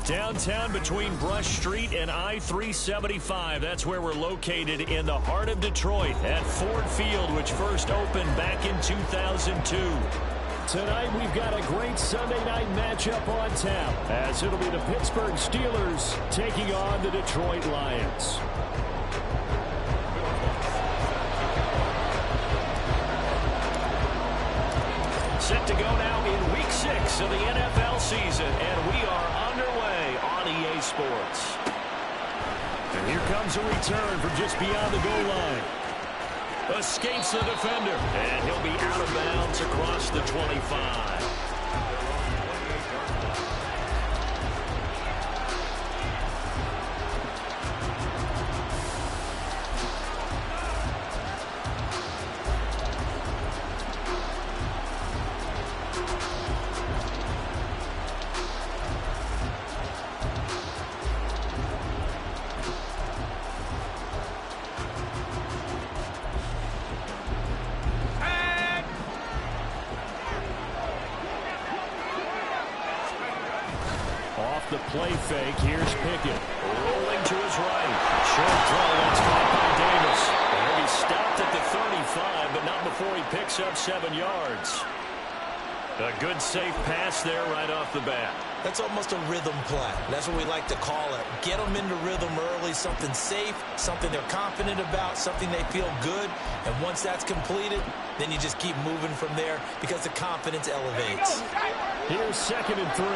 Downtown between Brush Street and I-375. That's where we're located in the heart of Detroit at Ford Field, which first opened back in 2002. Tonight we've got a great Sunday night matchup on tap, as it'll be the Pittsburgh Steelers taking on the Detroit Lions. Set to go now in Week 6 of the NFL season, and we are underway on EA Sports. And here comes a return from just beyond the goal line. Escapes the defender, and he'll be out of bounds across the 25. The play fake. Here's Pickett. Rolling to his right. Short throw. That's caught by Davis. And he'll be stopped at the 35, but not before he picks up 7 yards. A good, safe pass there right off the bat. That's almost a rhythm play. That's what we like to call it. Get them into rhythm early, something safe, something they're confident about, something they feel good. And once that's completed, then you just keep moving from there because the confidence elevates. Here's 2nd and 3.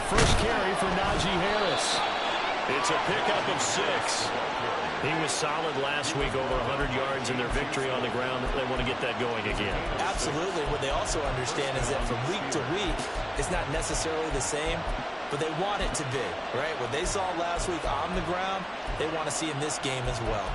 First carry for Najee Harris. It's a pickup of 6. He was solid last week, over 100 yards in their victory on the ground. They want to get that going again. Absolutely. What they also understand is that from week to week, it's not necessarily the same, but they want it to be, right? What they saw last week on the ground, they want to see in this game as well.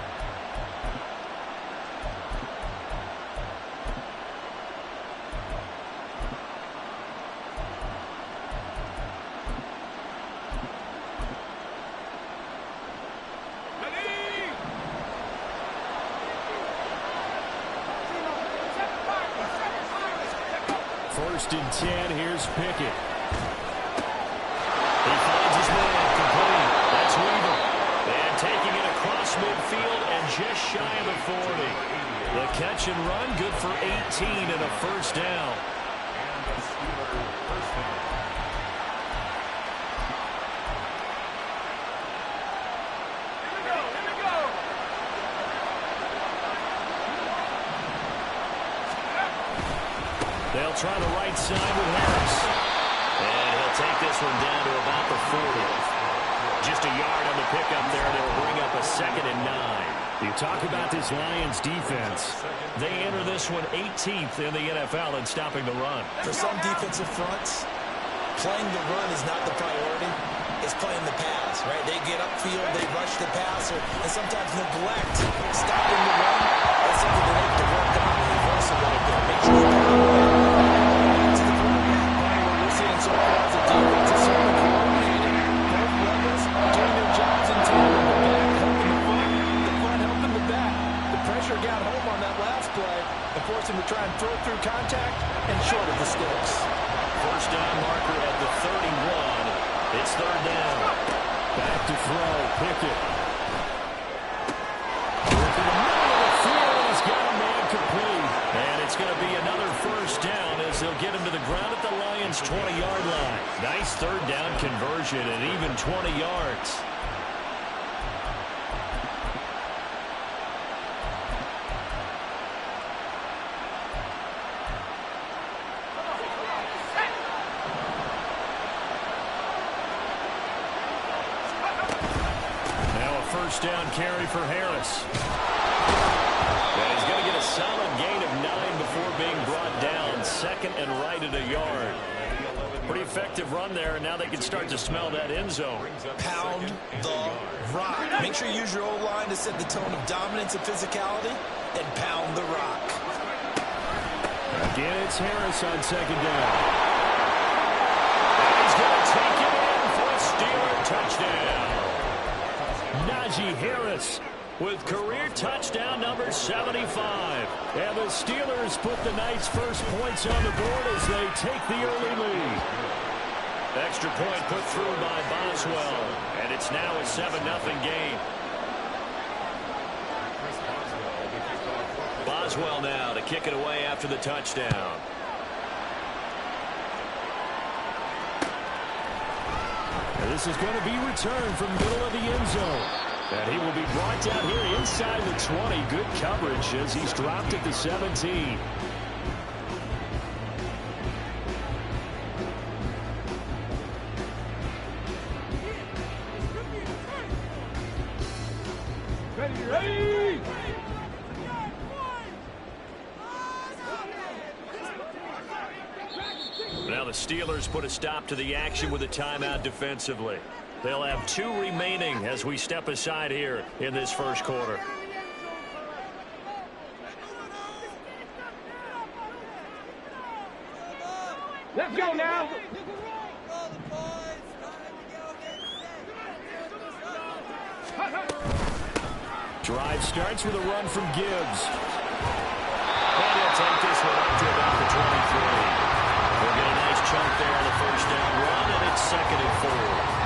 First and 10, here's Pickett. He finds his man, complete. That's Weaver. And taking it across midfield and just shy of the 40. The catch and run, good for 18 and a first down. They'll try the right side with Harris. And he'll take this one down to about the 40. Just a yard on the pickup there, and it'll bring up a 2nd and 9. You talk about this Lions defense. They enter this one 18th in the NFL in stopping the run. For some defensive fronts, playing the run is not the priority. It's playing the pass, right? They get upfield, they rush the passer, and sometimes neglect stopping the run. That's something that they have to work on and reverse a little bit. Make sure they to the quarterback. What we're seeing so far as a defense is certainly coordinated. Both levels doing their jobs in tandem. The back helping the front helping the back. The pressure got home on that last play and forced him to try and throw through contact and short of the sticks. First down marker at the 31. It's 3rd down. Back to throw. Pickett. Look in the middle of the field. He's got a man complete. And it's going to be another first down as they'll get him to the ground at the Lions' 20-yard line. Nice 3rd down conversion and even 20 yards. First down carry for Harris. And he's going to get a solid gain of 9 before being brought down. 2nd and right at a yard. Pretty effective run there, and now they can start to smell that end zone. Pound the rock. Make sure you use your O-line to set the tone of dominance and physicality, and pound the rock. Again, it's Harris on 2nd down. And he's going to take it in for a Steeler touchdown. Najee Harris with career touchdown number 75. And the Steelers put the night's first points on the board as they take the early lead. Extra point put through by Boswell, and it's now a 7-0 game. Boswell now to kick it away after the touchdown. And this is going to be returned from middle of the end zone. And he will be brought down here inside the 20. Good coverage as he's dropped at the 17. Ready! Now the Steelers put a stop to the action with a timeout defensively. They'll have 2 remaining as we step aside here in this first quarter. Let's go now. Drive starts with a run from Gibbs. And he'll take this one up to about the 23. We'll get a nice chunk there on the first down run, and it's 2nd and 4.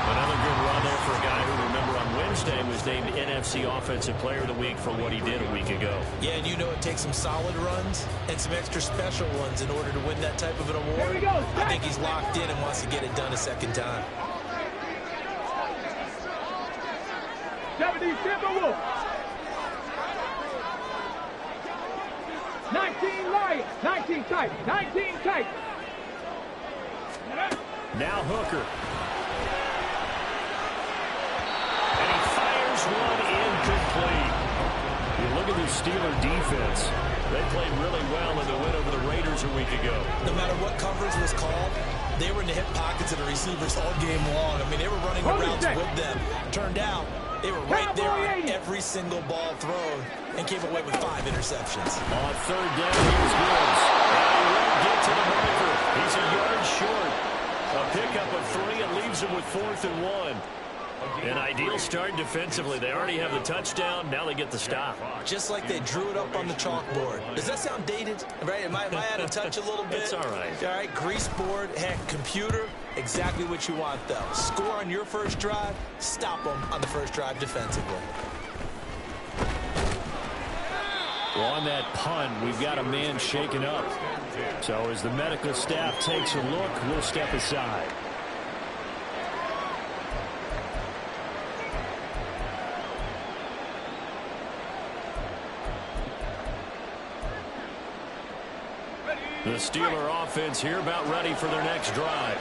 Another good run there for a guy who, remember, on Wednesday was named NFC Offensive Player of the Week for what he did a week ago. Yeah, and you know it takes some solid runs and some extra special ones in order to win that type of an award. Here we go. I think he's locked in and wants to get it done a second time. 70 Timberwolves. 19 Lions. 19 tight. 19 tight. Now Hooker. And he fires one incomplete. You look at the Steeler defense. They played really well in the win over the Raiders a week ago. No matter what coverage was called, they were in the hip pockets of the receivers all game long. I mean, they were running the routes with them. Turned out, they were right there on every single ball thrown and came away with 5 interceptions. On 3rd down, here's Gibbs. And he won't get to the marker. He's a yard short. A pickup of 3 and leaves him with 4th and 1. An ideal start defensively. They already have the touchdown. Now they get the stop. Just like they drew it up on the chalkboard. Does that sound dated? Right? Am I out of touch a little bit? It's all right. All right, grease board, heck, computer, exactly what you want, though. Score on your first drive, stop them on the first drive defensively. Well, on that punt, we've got a man shaken up. So as the medical staff takes a look, we'll step aside. The Steeler offense here about ready for their next drive.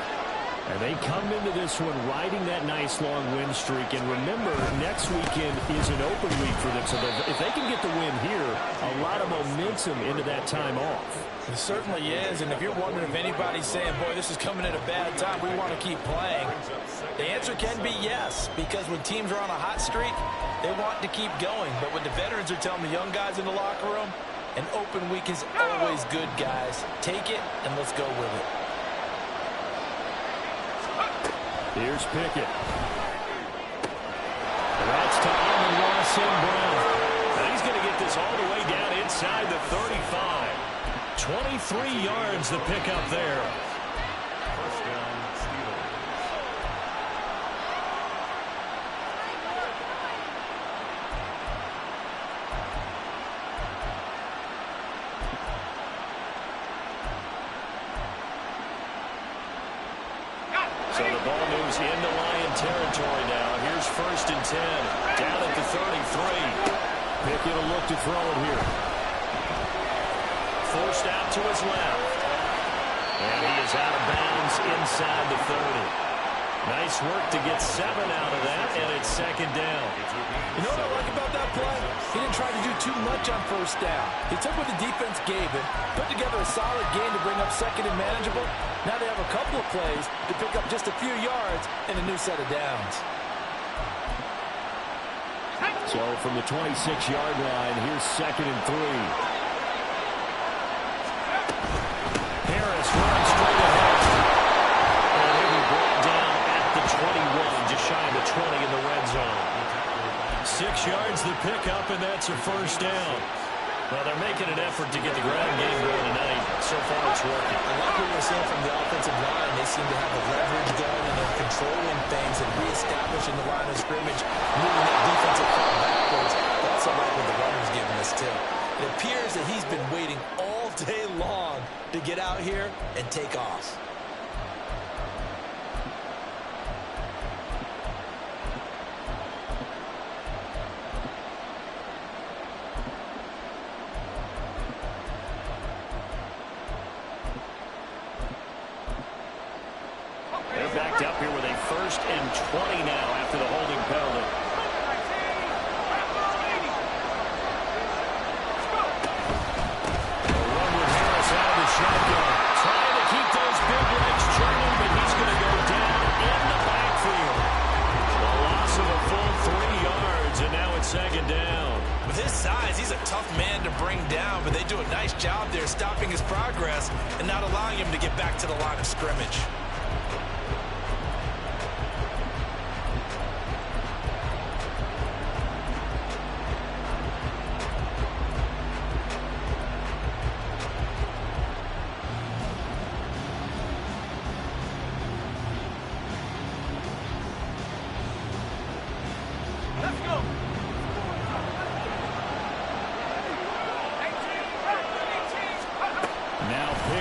And they come into this one riding that nice long win streak. And remember, next weekend is an open week for them. So if they can get the win here, a lot of momentum into that time off. It certainly is. And if you're wondering if anybody's saying, boy, this is coming at a bad time, we want to keep playing, the answer can be yes. Because when teams are on a hot streak, they want to keep going. But when the veterans are telling the young guys in the locker room, an open week is always good, guys. Take it, and let's go with it. Here's Pickett. That's to Amon-Ra St. Brown. And he's going to get this all the way down inside the 35. 23 yards the pickup there. First down, Steelers. So the ball moves into Lion territory now. Here's 1st and 10. Down at the 33. Pickett will look to throw it here. Forced out to his left. And he is out of bounds inside the 30. Nice work to get 7 out of that, and it's 2nd down. You know what I like about that play? He didn't try to do too much on 1st down. He took what the defense gave him, put together a solid game to bring up 2nd and manageable. Now they have a couple of plays to pick up just a few yards and a new set of downs. So from the 26-yard line, here's 2nd and 3. Harris runs straight ahead. And he'll be brought down at the 21, just shy of the 20 in the red zone. 6 6 yards the pickup, and that's a first down. Well, they're making an effort to get the ground game going tonight. So far, it's working. I like what we're seeing from the offensive line. They seem to have the leverage going, and they're controlling things and reestablishing the line of scrimmage, moving that defensive front backwards. I also like what the runner's giving us, too. It appears that he's been waiting all day long to get out here and take off. They're backed up here with a 1st and 20 now after the holding penalty. The run with Harris out of the shotgun. Trying to keep those big legs churning, but he's going to go down in the backfield. A loss of a full 3 yards, and now it's 2nd down. With his size, he's a tough man to bring down, but they do a nice job there stopping his progress and not allowing him to get back to the line of scrimmage.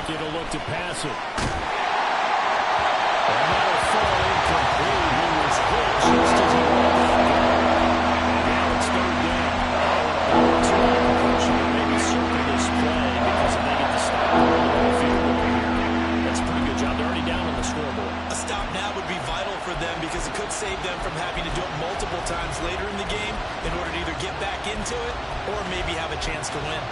It'll look to pass it. Another fall incomplete. He was hit just as he went out. Now it's 3rd down. Maybe circle this play because if they get the stop on the field goal here, that's a pretty good job. They're already down on the scoreboard. A stop now would be vital for them because it could save them from having to do it multiple times later in the game in order to either get back into it or maybe have a chance to win.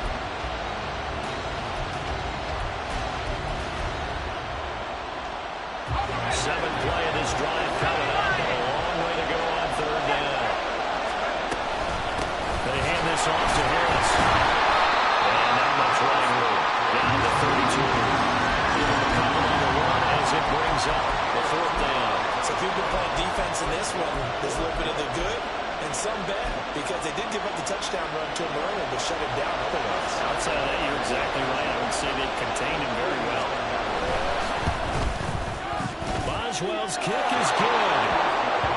Seventh play of this drive coming up. A long way to go on 3rd down. They hand this off to Harris. And not much running room. Down to 32. Give him a couple on the run as it brings up the 4th down. So people playing defense in this one. There's a little bit of the good and some bad because they did give up the touchdown run to him earlier but shut him down otherwise. Outside of that, you're exactly right. I would say they contained him very well. Boswell's kick is good.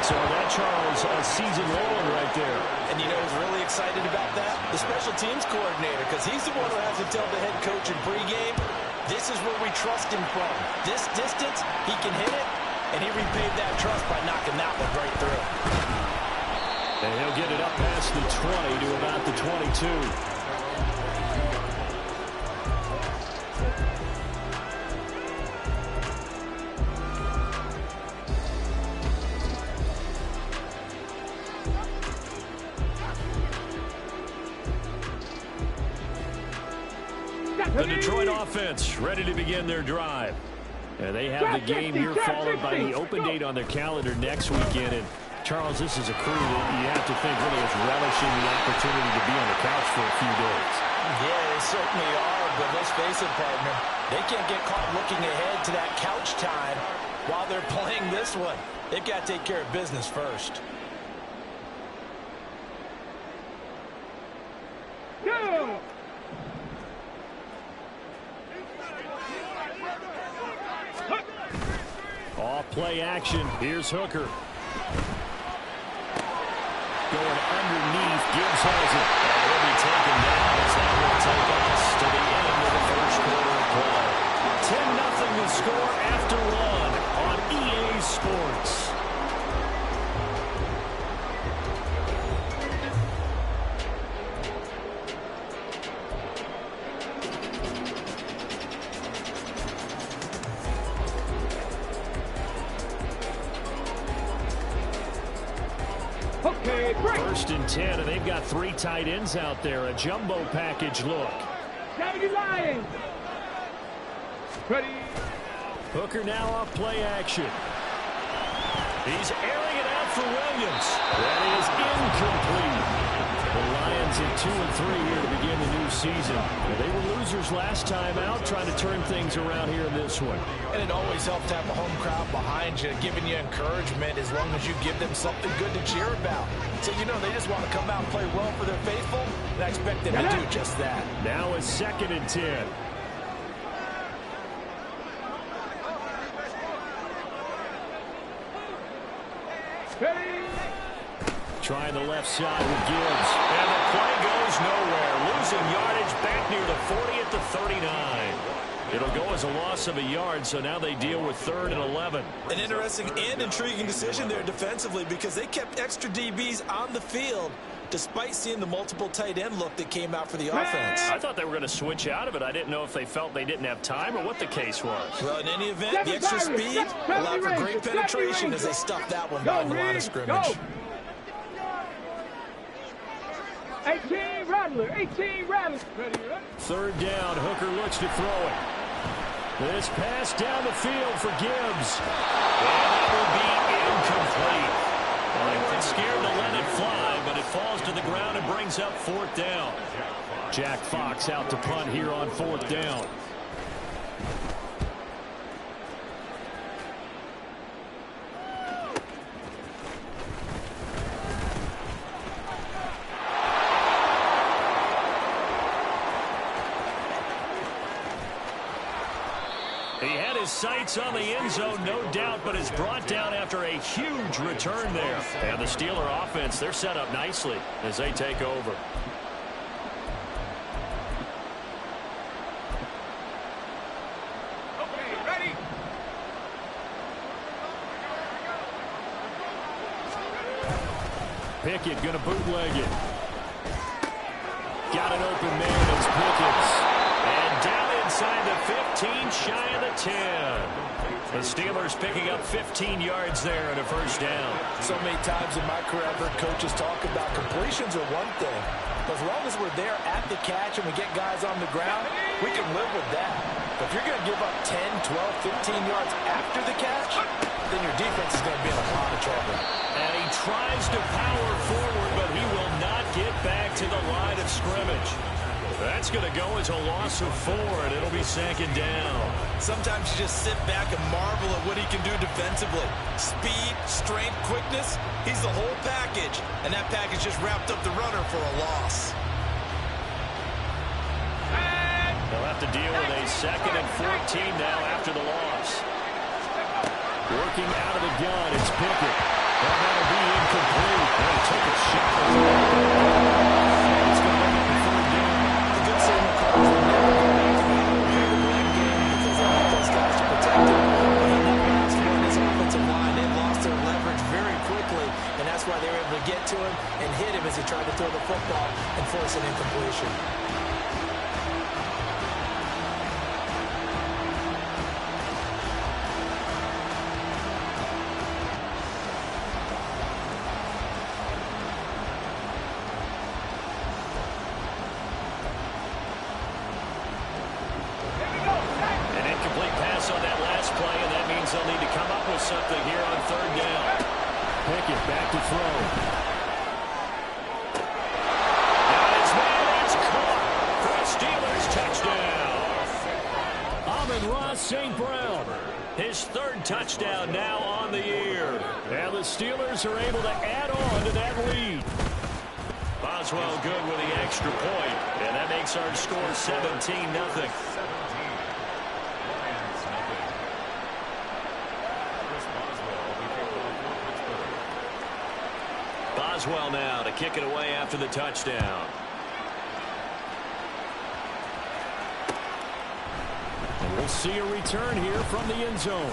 So that, Charles, a season rolling right there. And you know who's really excited about that? The special teams coordinator, because he's the one who has to tell the head coach in pregame, this is where we trust him from. This distance, he can hit it, and he repaid that trust by knocking that one right through. And he'll get it up past the 20 to about the 22. The Detroit offense ready to begin their drive. And they have the game here followed by the open date on their calendar next weekend. And Charles, this is a crew that you have to think really is relishing the opportunity to be on the couch for a few days. Yeah, they certainly are, but let's face it, partner. They can't get caught looking ahead to that couch time while they're playing this one. They've got to take care of business first. Go! Off play action. Here's Hooker. Going underneath. Gibbs has it. And he'll be taken down as that will take us to the end of the 1st quarter of play. 10-0 the score after 1 on EA Sports. Okay, break. 1st and 10, and they've got 3 tight ends out there. A jumbo package look. Down you lying. Ready. Hooker now off play action. He's airing it out for Williams. That is incomplete. The Lions Lions at 2-3 here to begin the new season. They were losers last time out, trying to turn things around here in this one. And it always helps to have a home crowd behind you, giving you encouragement as long as you give them something good to cheer about. So, you know, they just want to come out and play well for their faithful, and I expect them to do just that. Now a 2nd and 10. Trying the left side with Gibbs. And the play goes nowhere. Losing yardage back near the 40 at the 39. It'll go as a loss of a yard, so now they deal with 3rd and 11. An interesting and intriguing decision there defensively because they kept extra DBs on the field despite seeing the multiple tight end look that came out for the offense. I thought they were going to switch out of it. I didn't know if they felt they didn't have time or what the case was. Well, in any event, the extra speed allowed for great penetration as they stuffed that one by the line of scrimmage. 18 Rattler, 18 Rattler. 3rd down, Hooker looks to throw it. This pass down the field for Gibbs. And that will be incomplete. Well, they weren't scared to let it fly, but it falls to the ground and brings up 4th down. Jack Fox out to punt here on 4th down. He had his sights on the end zone, no doubt, but is brought down after a huge return there. And the Steeler offense, they're set up nicely as they take over. Okay, ready. Pickett going to bootleg it. Got an open man. It's Pickett. And down inside the 15, shy of the 10. The Steelers picking up 15 yards there and a 1st down. So many times in my career, I've heard coaches talk about completions are one thing. But as long as we're there at the catch and we get guys on the ground, we can live with that. But if you're going to give up 10, 12, 15 yards after the catch, then your defense is going to be in a lot of trouble. And he tries to power forward, but he will not get back to the line of scrimmage. That's going to go as a loss of 4, and it'll be 2nd down. Sometimes you just sit back and marvel at what he can do defensively. Speed, strength, quickness, he's the whole package. And that package just wrapped up the runner for a loss. They'll have to deal with a 2nd and 14 now after the loss. Working out of the gun, it's Pickett. And that'll be incomplete. And he took a shot. It's going to be the 3rd down. The good thing with Carter is never go back to the run game because they want those guys to protect him. But in that last one, his offensive line, they lost their leverage very quickly, and that's why they were able to get to him and hit him as he tried to throw the football and force an incompletion. Something here on 3rd down. Pickett back to throw. Now it's man, it's caught for a Steelers touchdown. Amon-Ra St. Brown, his 3rd touchdown now on the year. And the Steelers are able to add on to that lead. Boswell good with the extra point, and that makes our score 17-0. Boswell now to kick it away after the touchdown. And we'll see a return here from the end zone.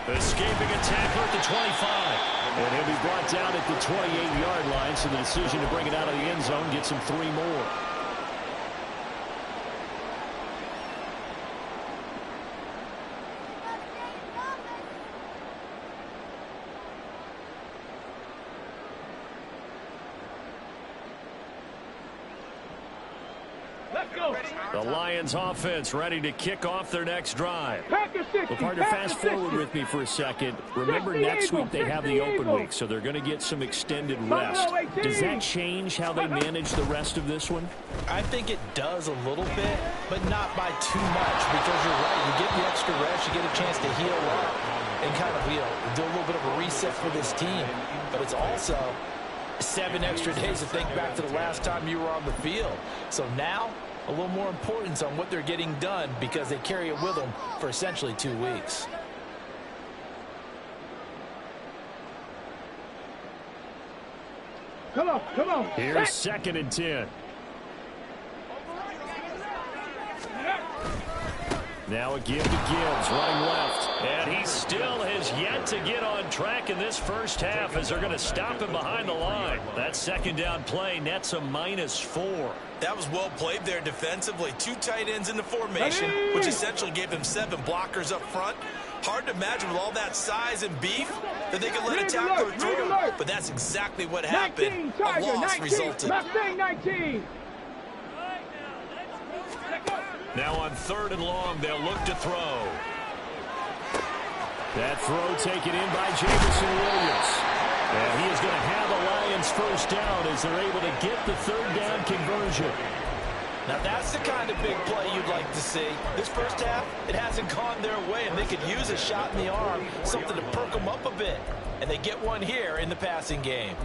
Escaping a tackler at the 25. And he'll be brought down at the 28-yard line, so the decision to bring it out of the end zone gets him 3 more. Left The Lions offense ready to kick off their next drive. Packers 60. Well, partner, fast forward with me for a second. Remember, next week they have the open week, so they're going to get some extended rest. Does that change how they manage the rest of this one? I think it does a little bit, but not by too much, because you're right. You get the extra rest, you get a chance to heal up and kind of, do a little bit of a reset for this team. But it's also 7 extra days to think back to the last time you were on the field. So now, a little more importance on what they're getting done because they carry it with them for essentially 2 weeks. Come on. Here's 2nd and 10. Now a give to Gibbs, running left. And he still has yet to get on track in this first half as they're going to stop him behind the line. That 2nd down play nets a -4. That was well played there defensively. 2 tight ends in the formation, which essentially gave him 7 blockers up front. Hard to imagine with all that size and beef that they could let a tackler through. But that's exactly what happened. A loss resulted. Mustang 19. Now on 3rd and long, they'll look to throw. That throw taken in by Jamison Williams. And he is going to have the Lions first down as they're able to get the 3rd down conversion. Now that's the kind of big play you'd like to see. This first half, it hasn't gone their way, and they could use a shot in the arm, something to perk them up a bit. And they get one here in the passing game.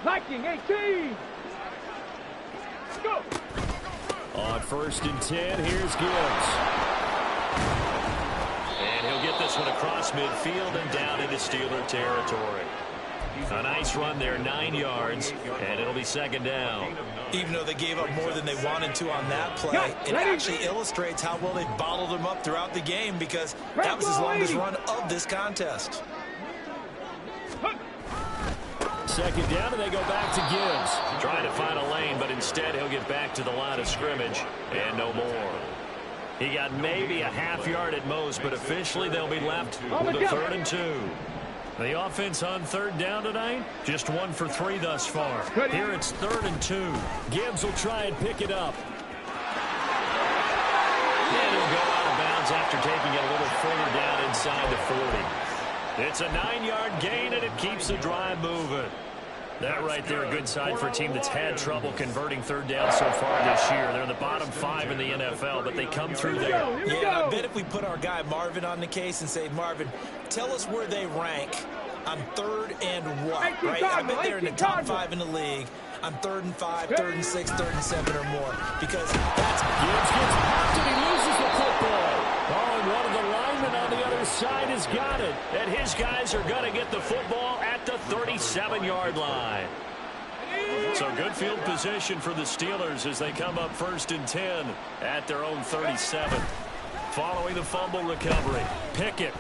Viking 18. Go. On 1st and 10, here's Gibbs. And he'll get this one across midfield and down into Steeler territory. A nice run there, 9 yards, and it'll be 2nd down. Even though they gave up more than they wanted to on that play, it actually illustrates how well they bottled him up throughout the game because that was his longest run of this contest. 2nd down, and they go back to Gibbs. Trying to find a lane, but instead he'll get back to the line of scrimmage and no more. He got maybe a half yard at most, but officially they'll be left with a 3rd and 2. The offense on 3rd down tonight, just 1 for 3 thus far. Here it's 3rd and 2. Gibbs will try and pick it up. And he'll go out of bounds after taking it a little further down inside the 40. It's a 9-yard gain, and it keeps the drive moving. That right there, a good sign for a team that's had trouble converting 3rd down so far this year. They're in the bottom 5 in the NFL, but they come through there. Yeah, I bet if we put our guy Marvin on the case and say, Marvin, tell us where they rank on 3rd and what, right? I bet they're in the top 5 in the league on 3rd and 5, 3rd and 6, 3rd and 7 or more, because that's... Gibbs gets popped and he loses the football. Oh, and one of the linemen on the other side has got it. And his guys are going to get the football at the 37-yard line. So good field position for the Steelers as they come up 1st and 10 at their own 37. Following the fumble recovery, Pickett.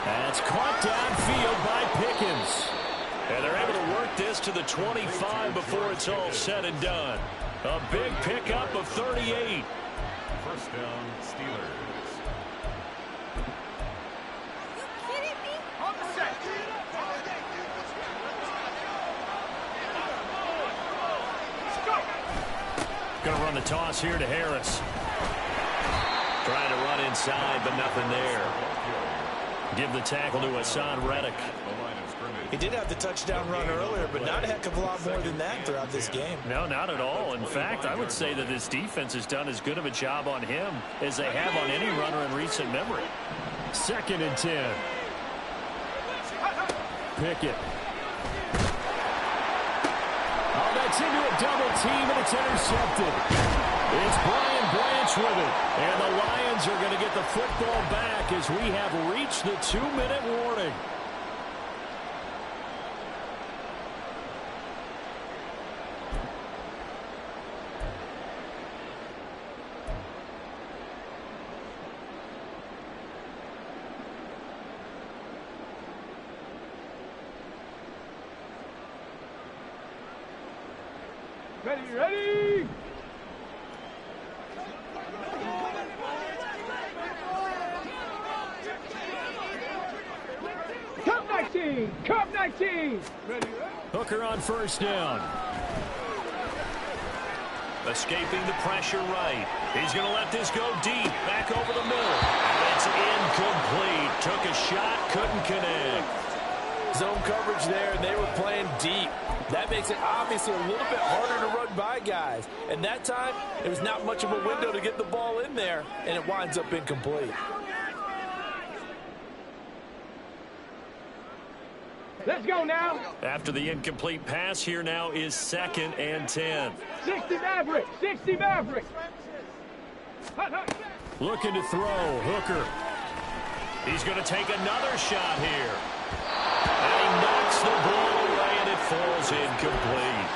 That's caught downfield by Pickens. And they're able to work this to the 25 before it's all said and done. A big pickup of 38. 1st down, Steelers. Going to run the toss here to Harris. Trying to run inside, but nothing there. Give the tackle to Hassan Reddick. He did have the touchdown run earlier, but not a heck of a lot more than that throughout this game. No, not at all. In fact, I would say that this defense has done as good of a job on him as they have on any runner in recent memory. 2nd and 10. Pickett. Oh, that's into a double team, and it's intercepted. It's Brian Branch with it. And the Lions are going to get the football back as we have reached the 2-minute warning. Ready! 19. Cup 19. Ready? Hooker on first down. Escaping the pressure right. He's going to let this go deep. Back over the middle. And it's incomplete. Took a shot, couldn't connect. Zone coverage there, and they were playing deep. That makes it obviously a little bit harder to run by guys. And that time, there was not much of a window to get the ball in there, and it winds up incomplete. Let's go now. After the incomplete pass, here now is 2nd and 10. 60 Maverick. 60 Maverick. Hut, hut. Looking to throw. Hooker. He's going to take another shot here. And he knocks the ball away, and it falls incomplete.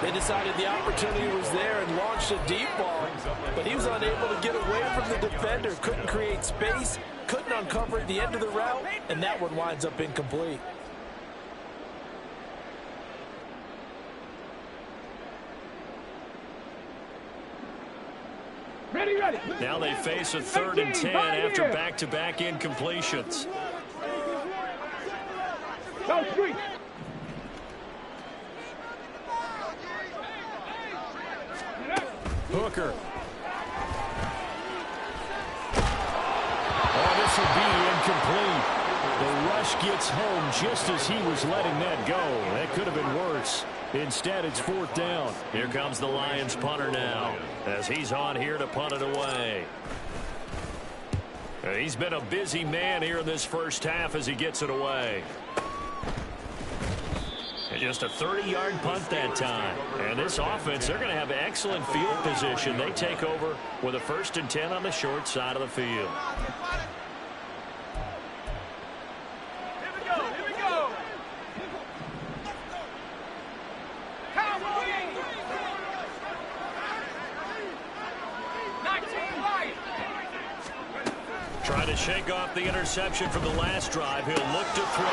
They decided the opportunity was there and launched a deep ball, but he was unable to get away from the defender. Couldn't create space, couldn't uncover at the end of the route, and that one winds up incomplete. Ready, ready. Now they face a 3rd and 10 after back-to-back incompletions. Go street. Hooker. Oh, this will be incomplete. The rush gets home just as he was letting that go. That could have been worse. Instead, it's 4th down. Here comes the Lions punter now as he's on here to punt it away. He's been a busy man here in this first half as he gets it away. And just a 30-yard punt that time. And this offense, they're going to have excellent field position. They take over with a 1st and 10 on the short side of the field. Trying to shake off the interception from the last drive. He'll look to throw.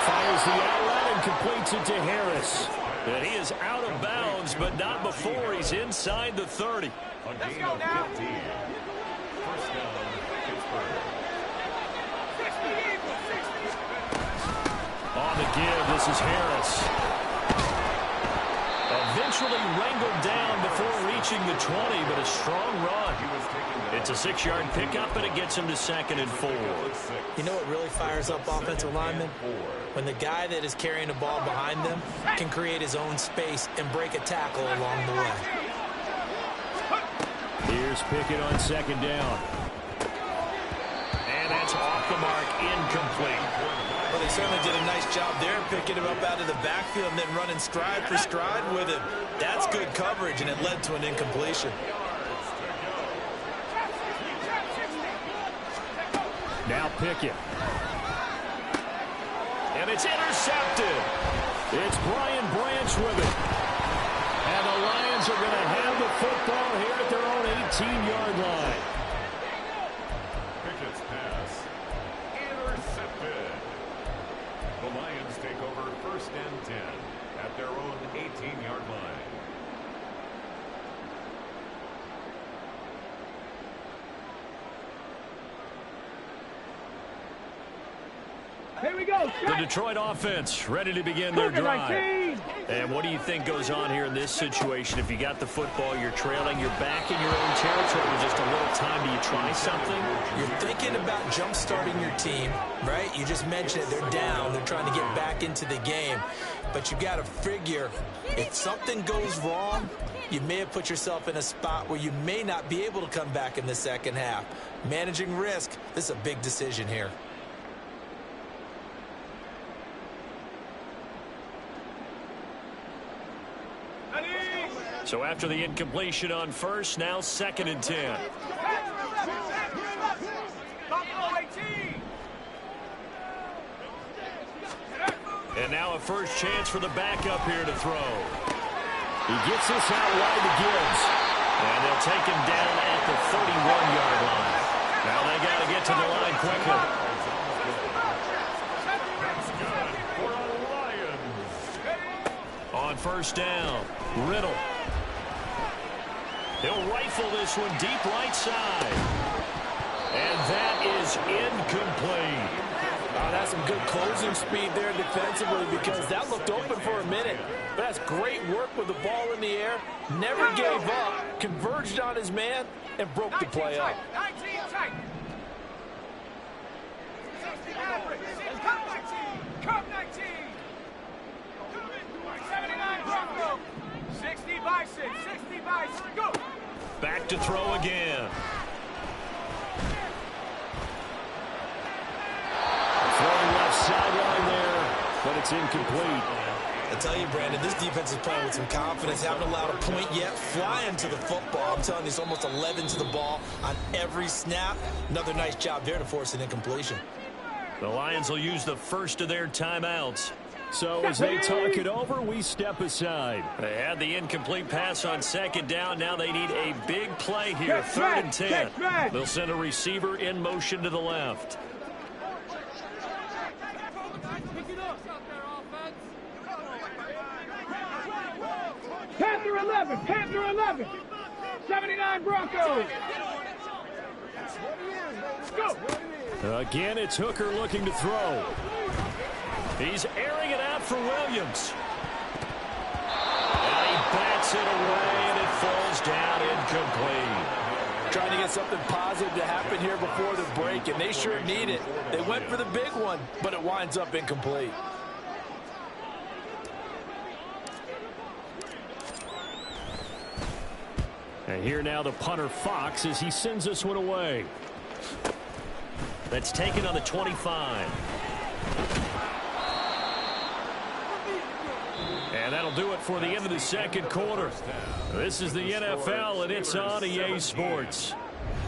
Fires the outlet and completes it to Harris. And he is out of bounds, but not before he's inside the 30. Let's go now. 15. First down, Pittsburgh. On the give, this is Harris. Eventually wrangled down before reaching the 20, but a strong run. It's a 6-yard pickup, and it gets him to 2nd and 4. You know what really fires up offensive linemen? When the guy that is carrying the ball behind them can create his own space and break a tackle along the way. Here's Pickett on 2nd down. And that's off the mark, incomplete. Well, they certainly did a nice job there picking him up out of the backfield and then running stride for stride with him. That's good coverage, and it led to an incompletion. Now Pickett. And it's intercepted. It's Brian Branch with it. And the Lions are going to have the football here at their own 18-yard line. Pickett's pass. Intercepted. The Lions take over 1st and 10 at their own 18-yard line. Here we go. The Detroit offense ready to begin their drive. And what do you think goes on here in this situation? If you got the football, you're trailing, you're back in your own territory with just a little time. Do you try something? You're thinking about jump-starting your team, right? You just mentioned it. They're down. They're trying to get back into the game. But you got to figure, if something goes wrong, you may have put yourself in a spot where you may not be able to come back in the second half. Managing risk, this is a big decision here. So after the incompletion on first, now 2nd and 10. And now a first chance for the backup here to throw. He gets this out wide to Gibbs. And they'll take him down at the 31-yard line. Now they got to get to the line quicker. On first down, Riddle. He'll rifle this one deep right side. And that is incomplete. Oh, that's some good closing speed there defensively because that looked open for a minute. But that's great work with the ball in the air. Never gave up, converged on his man, and broke the play up. 19 tight. 60 average. Cup 19. Cup 19. 79 Bronco. 60 by 6. 60 by 6. Go. Back to throw again. Throwing left sideline there, but it's incomplete. I tell you, Brandon, this defense is playing with some confidence. Haven't allowed a point yet. Flying to the football. I'm telling you, it's almost 11 to the ball on every snap. Another nice job there to force an incompletion. The Lions will use the first of their timeouts. So as they talk it over, we step aside. They had the incomplete pass on second down. Now they need a big play here, 3rd and 10. They'll send a receiver in motion to the left. Panther 11. Panther 11. 79 Broncos. Go. Again, it's Hooker looking to throw. He's airing it out for Williams. And he bats it away, and it falls down incomplete. Trying to get something positive to happen here before the break, and they sure need it. They went for the big one, but it winds up incomplete. And here now the punter Fox as he sends this one away. That's taken on the 25. And that'll do it for the end of the second quarter. This is the NFL, and it's on EA Sports.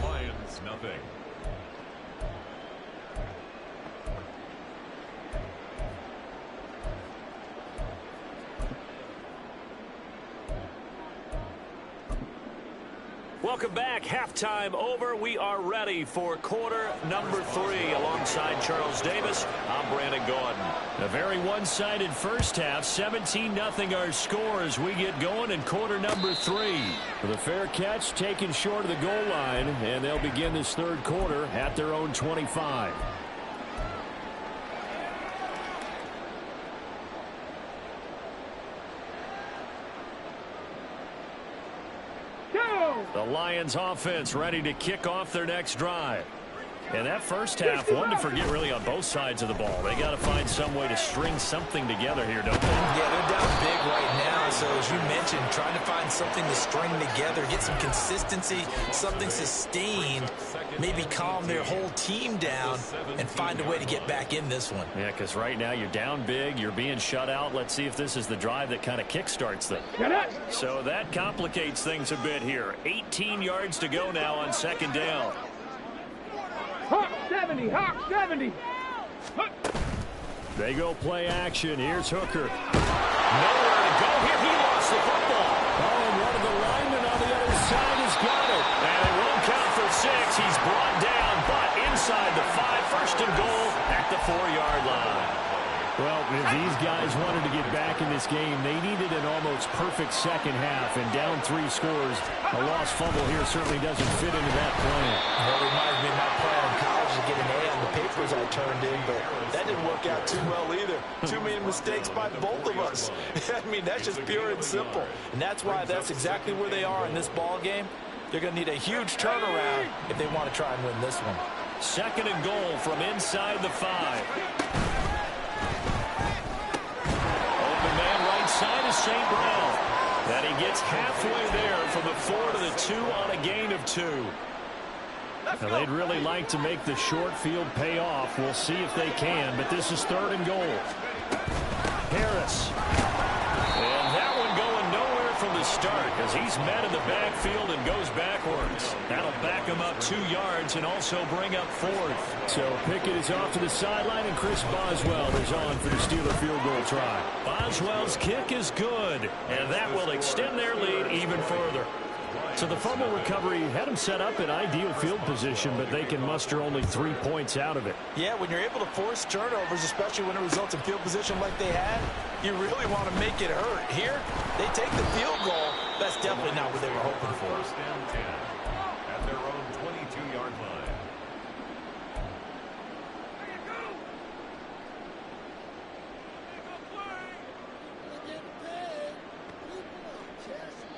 Lions nothing. Welcome back. Halftime over. We are ready for quarter number 3. Alongside Charles Davis, I'm Brandon Gordon. A very one-sided first half. 17-0 our score as we get going in quarter number 3. The fair catch taken short of the goal line, and they'll begin this third quarter at their own 25. The Lions offense ready to kick off their next drive. And that first half, one to forget really on both sides of the ball. They got to find some way to string something together here, don't they? Yeah, they're down big right now. So as you mentioned, trying to find something to string together, get some consistency, something sustained, maybe calm their whole team down and find a way to get back in this one. Yeah, because right now you're down big, you're being shut out. Let's see if this is the drive that kind of kickstarts them. So that complicates things a bit here. 18 yards to go now on second down. Hawk 70. Hawk 70. They go play action. Here's Hooker. Nowhere to go here. He lost the football. Oh, and one of the linemen on the other side has got it. And it won't count for 6. He's brought down, but inside the 5. First and goal at the 4-yard line. Well, if these guys wanted to get back in this game, they needed an almost perfect second half. And down 3 scores, a lost fumble here certainly doesn't fit into that plan. Well, it reminds me of my plan in college to get an A on the papers I turned in, but that didn't work out too well either. Too many mistakes by both of us. I mean, that's just pure and simple. And that's why that's exactly where they are in this ball game. They're going to need a huge turnaround if they want to try and win this one. Second and goal from inside the 5. Side is St. Brown. And he gets halfway there from the 4 to the 2 on a gain of 2. Now, they'd really like to make the short field pay off. We'll see if they can, but this is 3rd and goal. Harris. And that one going nowhere from the start as he's met in the backfield and goes backwards. That'll back him up 2 yards and also bring up 4th. So Pickett is off to the sideline, and Chris Boswell is on for the Steeler field goal try. Boswell's kick is good, and that will extend their lead even further. So the fumble recovery had them set up in ideal field position, but they can muster only 3 points out of it. Yeah, when you're able to force turnovers, especially when it results in field position like they had, you really want to make it hurt. Here, they take the field goal. That's definitely not what they were hoping for. First and 10 at their own 22-yard line.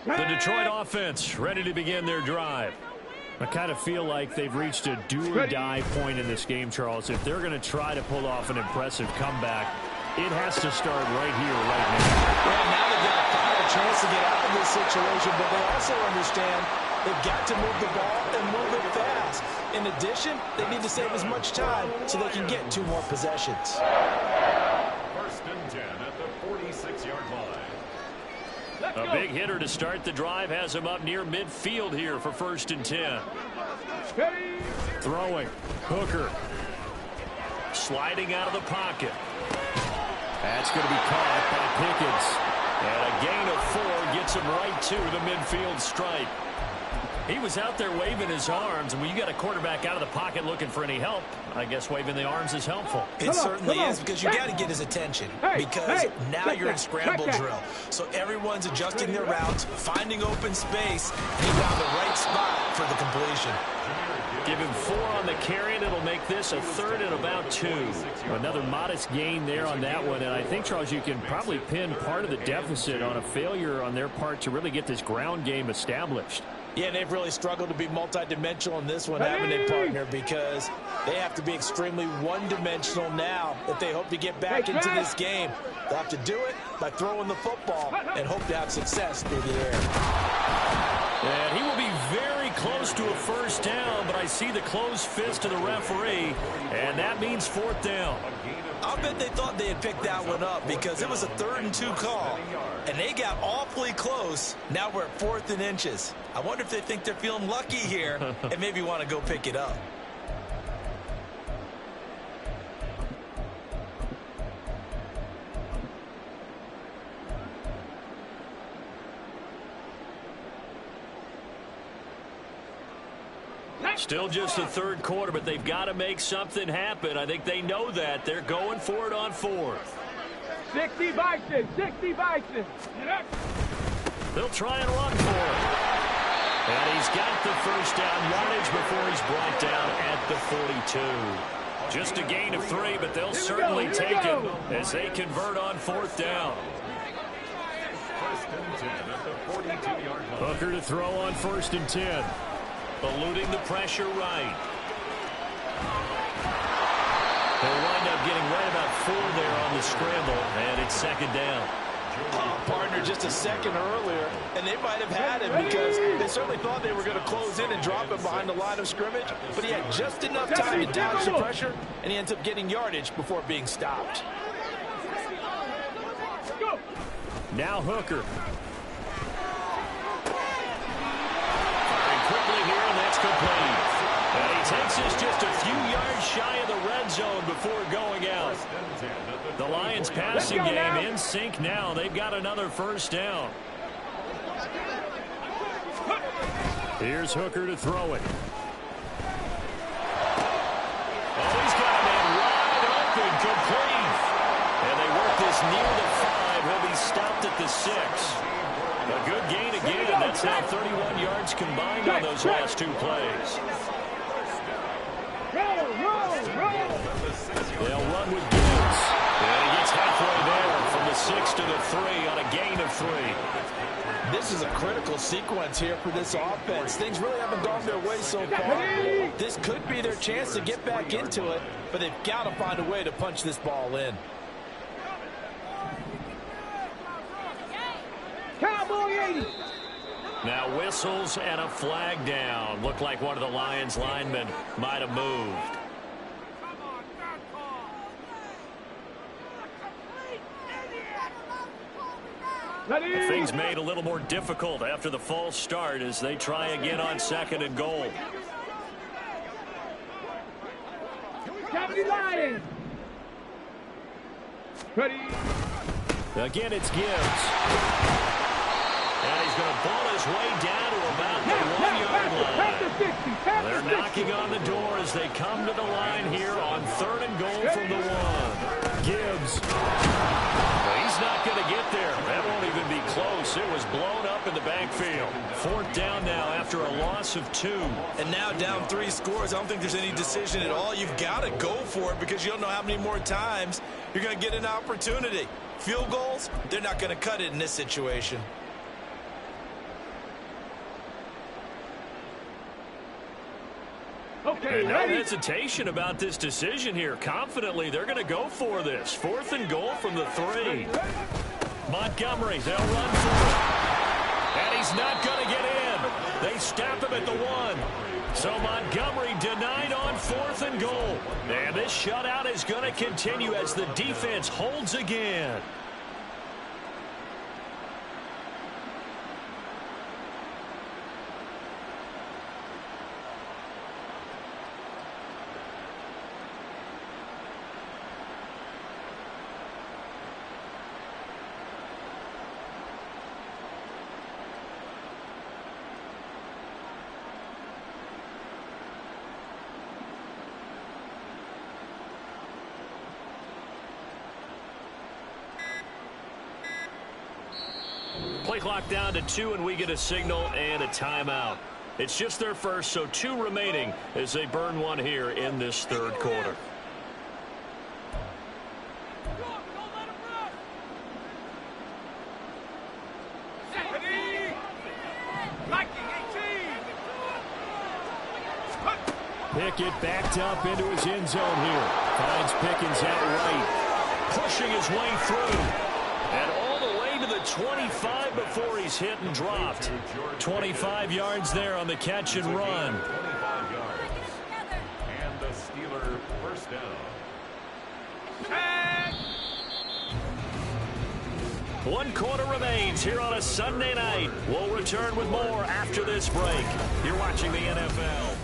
The Detroit offense ready to begin their drive. I kind of feel like they've reached a do-or-die point in this game, Charles. If they're going to try to pull off an impressive comeback, it has to start right here, right now. Yeah, now they've got a final chance to get out of this situation, but they also understand they've got to move the ball and move it fast. In addition, they need to save as much time so they can get 2 more possessions. First and 10 at the 46-yard line. A big hitter to start the drive has him up near midfield here for first and 10. Throwing. Hooker. Sliding out of the pocket. That's going to be caught by Pickens. And a gain of 4 gets him right to the midfield stripe. He was out there waving his arms, and when you got a quarterback out of the pocket looking for any help, I guess waving the arms is helpful. It certainly is, because you got to get his attention, because now you're in scramble drill. So everyone's adjusting their routes, finding open space, and he found the right spot for the completion. Give him 4 on the carry, and it'll make this a 3rd and about 2. Another modest gain there on that one, and I think, Charles, you can probably pin part of the deficit on a failure on their part to really get this ground game established. Yeah, they've really struggled to be multidimensional in this one, haven't they, partner? Because they have to be extremely one-dimensional now if they hope to get back into this game. They'll have to do it by throwing the football and hope to have success through the air. And he will be very close to a first down, but I see the closed fist of the referee, and that means 4th down. I'll bet they thought they had picked that one up because it was a 3rd and 2 call, and they got awfully close. Now we're at 4th and inches. I wonder if they think they're feeling lucky here and maybe want to go pick it up. Still just the 3rd quarter, but they've got to make something happen. I think they know that. They're going for it on 4th. 60 Bison, 60 Bison. They'll try and run for it. And he's got the first down yardage before he's brought down at the 42. Just a gain of 3, but they'll certainly take it as they convert on 4th down. First and 10 at the 42-yard line. Hooker to throw on 1st and 10. Eluding the pressure right. They'll wind up getting right about 4 there on the scramble, and it's 2nd down. Partner, just a second earlier, and they might have had him because they certainly thought they were going to close in and drop him behind the line of scrimmage, but he had just enough time to dodge the pressure, and he ends up getting yardage before being stopped. Now Hooker. Quickly here, and that's complete. And he takes us just a few yards shy of the red zone before going out. The Lions passing game in sync now. They've got another first down. Here's Hooker to throw it. Oh, he's got a man wide open, complete. And they work this near the 5. He'll be stopped at the 6. A good gain again. That's now 31 yards combined on those last 2 plays. They'll run with Gibbs. And he gets halfway there from the 6 to the 3 on a gain of 3. This is a critical sequence here for this offense. Things really haven't gone their way so far. This could be their chance to get back into it, but they've got to find a way to punch this ball in. Now whistles and a flag down. Looked like one of the Lions linemen might have moved. Things made a little more difficult after the false start as they try again on 2nd and goal. Ready. Again, it's Gibbs. And he's going to ball his way down to about the 1-yard line. They're knocking on the door as they come to the line here on 3rd and goal from the 1. Gibbs. He's not going to get there. That won't even be close. It was blown up in the backfield. 4th down now after a loss of 2. And now down 3 scores. I don't think there's any decision at all. You've got to go for it because you don't know how many more times you're going to get an opportunity. Field goals, they're not going to cut it in this situation. Okay, and no ready? hesitation about this decision here. Confidently, they're going to go for this. 4th and goal from the 3. Montgomery, they'll run for it. And he's not going to get in. They stop him at the 1. So Montgomery denied on 4th and goal. And this shutout is going to continue as the defense holds again. Play clock down to 2, and we get a signal and a timeout. It's just their first, so 2 remaining as they burn one here in this 3rd quarter. Pickett backed up into his end zone here. Finds Pickens out right. Pushing his way through. And all the way to the 25 before he's hit and dropped. 25 yards there on the catch and run. 25 yards. And the Steeler first down. 1 quarter remains here on a Sunday night. We'll return with more after this break. You're watching the NFL.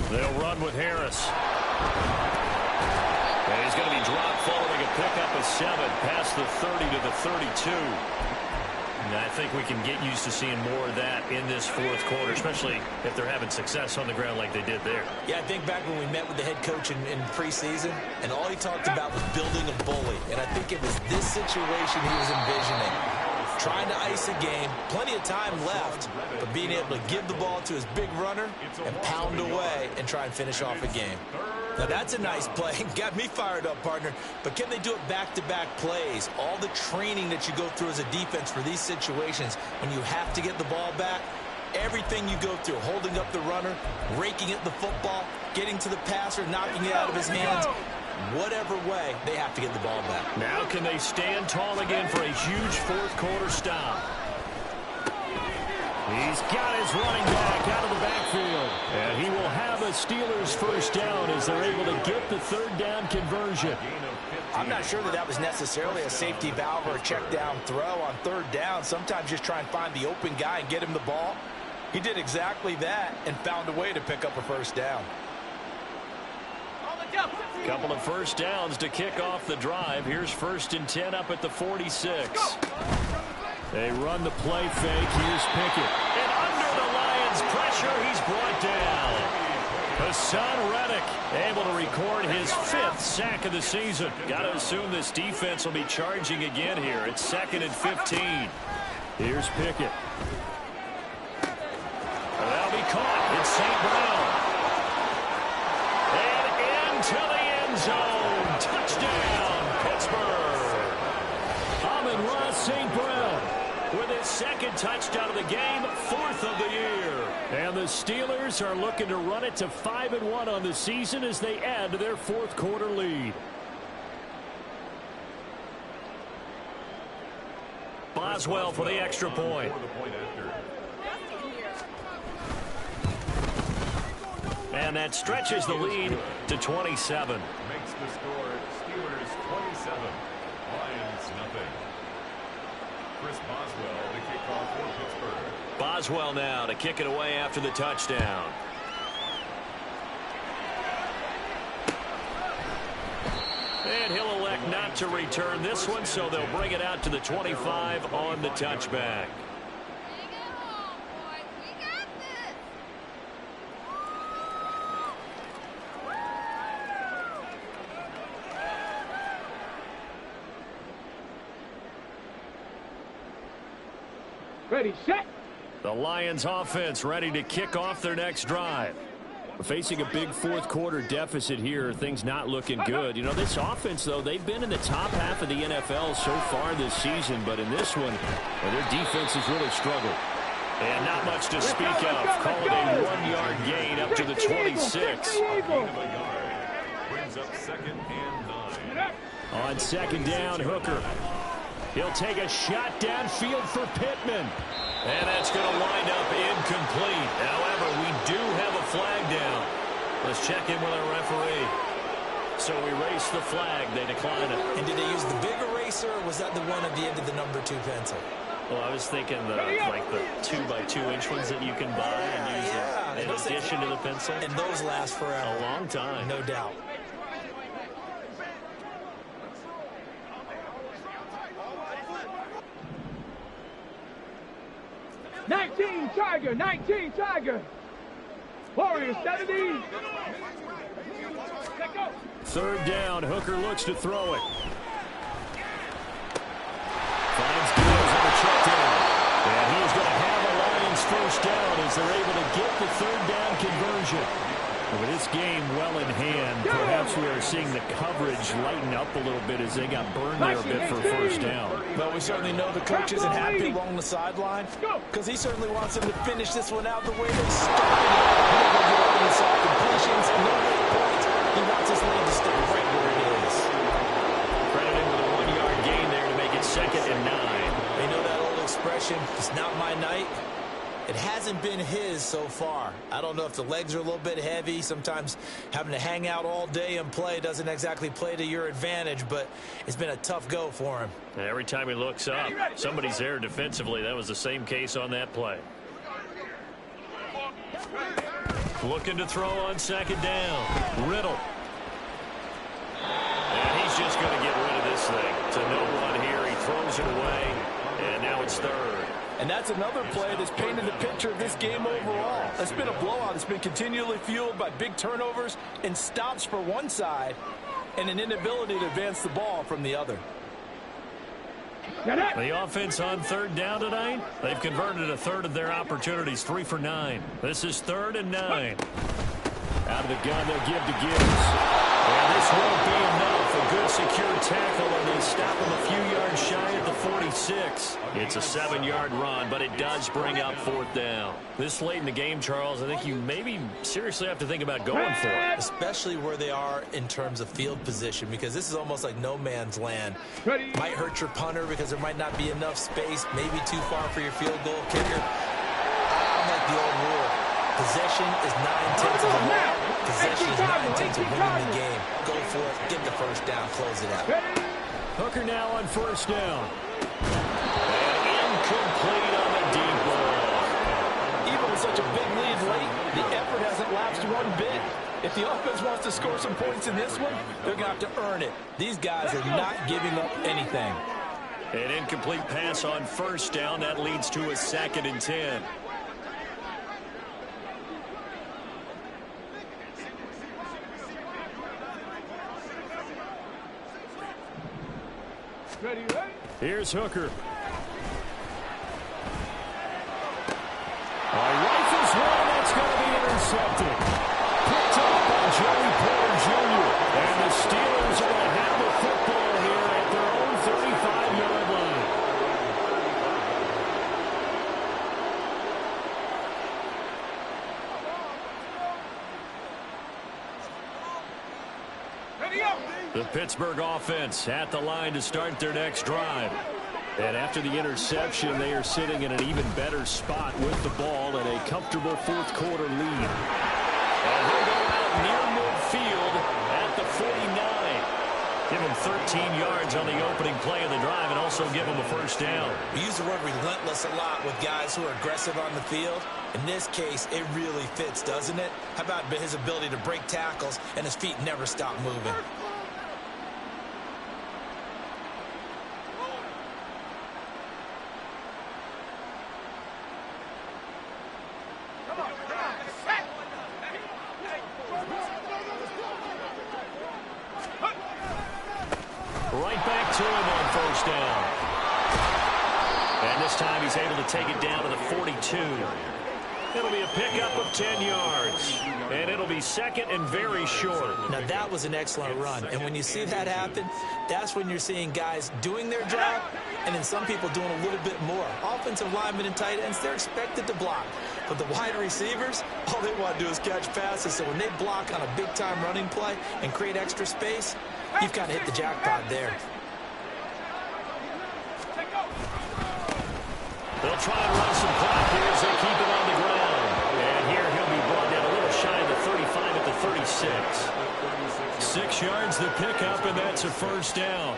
They'll run with Harris. And he's going to be dropped following a pickup of 7 past the 30 to the 32. And I think we can get used to seeing more of that in this 4th quarter, especially if they're having success on the ground like they did there. Yeah, I think back when we met with the head coach in preseason, and all he talked about was building a bully. And I think it was this situation he was envisioning. Trying to ice a game, plenty of time left, but being able to give the ball to his big runner and pound away and try and finish off a game. Now that's a nice play. Got me fired up, partner. But can they do it back-to-back plays? All the training that you go through as a defense for these situations, when you have to get the ball back, everything you go through, holding up the runner, raking at the football, getting to the passer, knocking it out of his hands, whatever way, they have to get the ball back. Now can they stand tall again for a huge 4th quarter stop? He's got his running back out of the backfield. And he will have a Steelers first down as they're able to get the 3rd down conversion. I'm not sure that was necessarily a safety valve or a check down throw on 3rd down. Sometimes just try and find the open guy and get him the ball. He did exactly that and found a way to pick up a first down. Couple of first downs to kick off the drive. Here's 1st and 10 up at the 46. They run the play fake. Here's Pickett. And under the Lions' pressure, he's brought down. Hassan Reddick able to record his 5th sack of the season. Got to assume this defense will be charging again here. It's 2nd and 15. Here's Pickett. And that'll be caught. It's St. Brown. And into the end zone. Touchdown, Pittsburgh. Amon-Ra St. Brown with his 2nd touchdown of the game, 4th of the year. And the Steelers are looking to run it to 5-1 on the season as they add to their 4th quarter lead. Boswell for the extra point. And that stretches the lead to 27. Makes the score Steelers 27, Lions nothing. Chris Boswell to kick off for Pittsburgh. Boswell now to kick it away after the touchdown. And he'll elect not to return this one, so they'll bring it out to the 25 on the touchback. Ready, set. The Lions offense ready to kick off their next drive. Facing a big fourth-quarter deficit here, things not looking good. You know, this offense, though, they've been in the top half of the NFL so far this season, but in this one, well, their defense has really struggled. And not much to speak of. Call it a 1-yard gain up to the 26. Brings up 2nd and 9. On 2nd down, Hooker. He'll take a shot downfield for Pittman. And that's going to wind up incomplete. However, we do have a flag down. Let's check in with our referee. So we erase the flag. They decline it. And did they use the big eraser, or was that the one at the end of the number 2 pencil? Well, I was thinking the 2x2-inch ones that you can buy and use in addition to the pencil. And those last forever. A long time. No doubt. Tiger, 19 Tiger. Warriors 70. 3rd down, Hooker looks to throw it. Finds Gills on the check down. And he is going to have a Lions 1st down as they're able to get the 3rd down conversion. With this game well in hand, perhaps we are seeing the coverage lighten up a little bit as they got burned there a bit for 1st down. Well, we certainly know the coach isn't happy along the sideline because he certainly wants them to finish this one out the way they started. Completions, no points. He wants his lead to stay right where it is. Credited with a 1-yard gain there to make it 2nd and 9. You know that old expression, it's not my night. It hasn't been his so far. I don't know if the legs are a little bit heavy. Sometimes having to hang out all day and play doesn't exactly play to your advantage, but it's been a tough go for him. And every time he looks up, somebody's there defensively. That was the same case on that play. Looking to throw on 2nd down. Riddle. And he's just going to get rid of this thing. To no one here. He throws it away. And now it's 3rd. And that's another play that's painted the picture of this game overall. It's been a blowout. It's been continually fueled by big turnovers and stops for one side and an inability to advance the ball from the other. The offense on 3rd down tonight, they've converted a 1/3 of their opportunities, 3 for 9. This is 3rd and 9. Out of the gun, they'll give to Gibbs. And this won't be enough. A good secure tackle, and they stop him a few yards shy at the 46. It's a 7-yard run, but it does bring up 4th down. This late in the game, Charles, I think you maybe seriously have to think about going for it. Especially where they are in terms of field position, because this is almost like no man's land. Might hurt your punter because there might not be enough space, maybe too far for your field goal kicker. I like the old rule. Possession is 9/10 of the ball. Possession is 9/10 of winning the game. Go for it, get the 1st down, close it out. Hooker now on 1st down. And incomplete on the deep ball. Even with such a big lead late, the effort hasn't lapsed one bit. If the offense wants to score some points in this one, they're going to have to earn it. These guys are not giving up anything. An incomplete pass on 1st down. That leads to a 2nd and 10. Here's Hooker. Rifles one. That's going to be intercepted. Picked up by Joey Porter Jr. And the Steelers are going to have the football here at their own 35-yard line. The Pittsburgh offense at the line to start their next drive. And after the interception, they are sitting in an even better spot with the ball and a comfortable 4th quarter lead. And he'll go out near midfield at the 49. Give him 13 yards on the opening play of the drive and also give him a 1st down. We use the word relentless a lot with guys who are aggressive on the field. In this case, it really fits, doesn't it? How about his ability to break tackles and his feet never stop moving? Right back to him on 1st down. And this time he's able to take it down to the 42. It'll be a pickup of 10 yards. And it'll be second and very short. Now, that was an excellent run. And when you see that happen, that's when you're seeing guys doing their job and then some people doing a little bit more. Offensive linemen and tight ends, they're expected to block. But the wide receivers, all they want to do is catch passes. So when they block on a big-time running play and create extra space, you've kind of hit the jackpot there. They'll try and run some clock here as they keep it on the ground. And here he'll be brought down a little shy of the 35 at the 36. 6 yards the pickup, and that's a first down.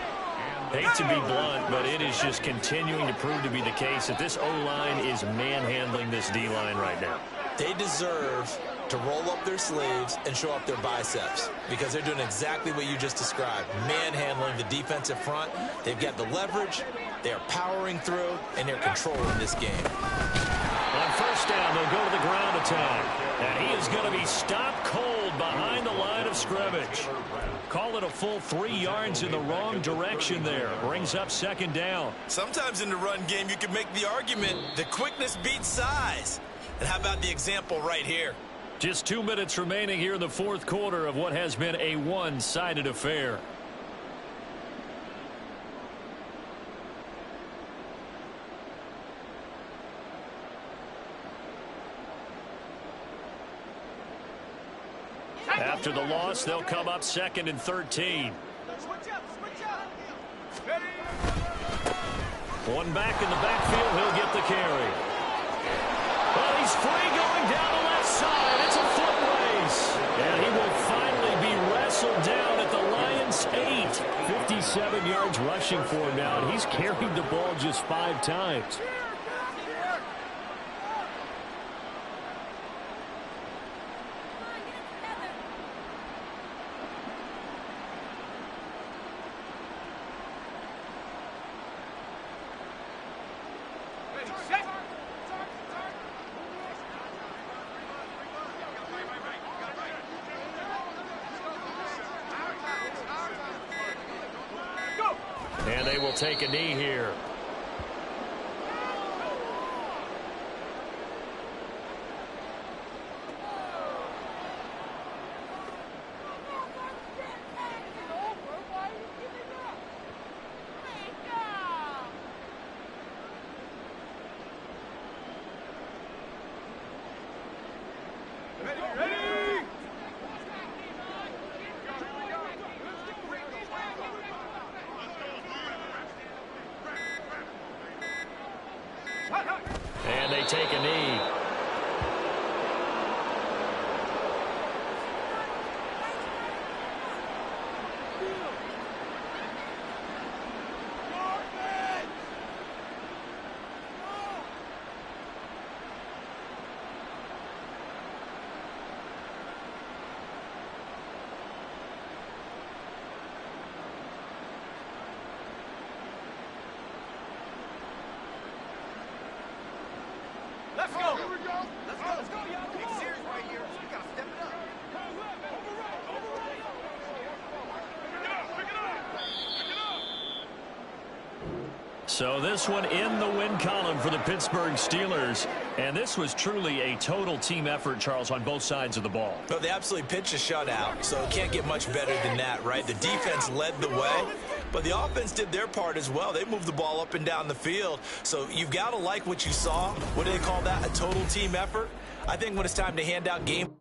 Hate to be blunt, but it is just continuing to prove to be the case that this O-line is manhandling this D-line right now. They deserve to roll up their sleeves and show up their biceps because they're doing exactly what you just described, manhandling the defensive front. They've got the leverage, they're powering through, and they're controlling this game. On first down, they'll go to the ground attack. And he is going to be stopped cold behind the line of scrimmage. Call it a full 3 yards in the wrong direction there. Brings up second down. Sometimes in the run game, you can make the argument that quickness beats size. And how about the example right here? Just 2 minutes remaining here in the fourth quarter of what has been a one-sided affair. After the loss, they'll come up second and 13. One back in the backfield, he'll get the carry. Well, he's free going down the left side. It's a foot race. And he will finally be wrestled down at the Lions' 8. 57 yards rushing for him now, and he's carried the ball just 5 times. And they will take a knee here. And they take a knee. Let's go. Here we go. Let's go. Let's go, y'all. Big series right here. We got to step it up. Pick it up. So this one in the win column for the Pittsburgh Steelers. And this was truly a total team effort, Charles, on both sides of the ball. Well, they absolutely pitched a shutout, so it can't get much better than that, right? The defense led the way, but the offense did their part as well. They moved the ball up and down the field. So you've got to like what you saw. What do they call that? A total team effort? I think when it's time to hand out game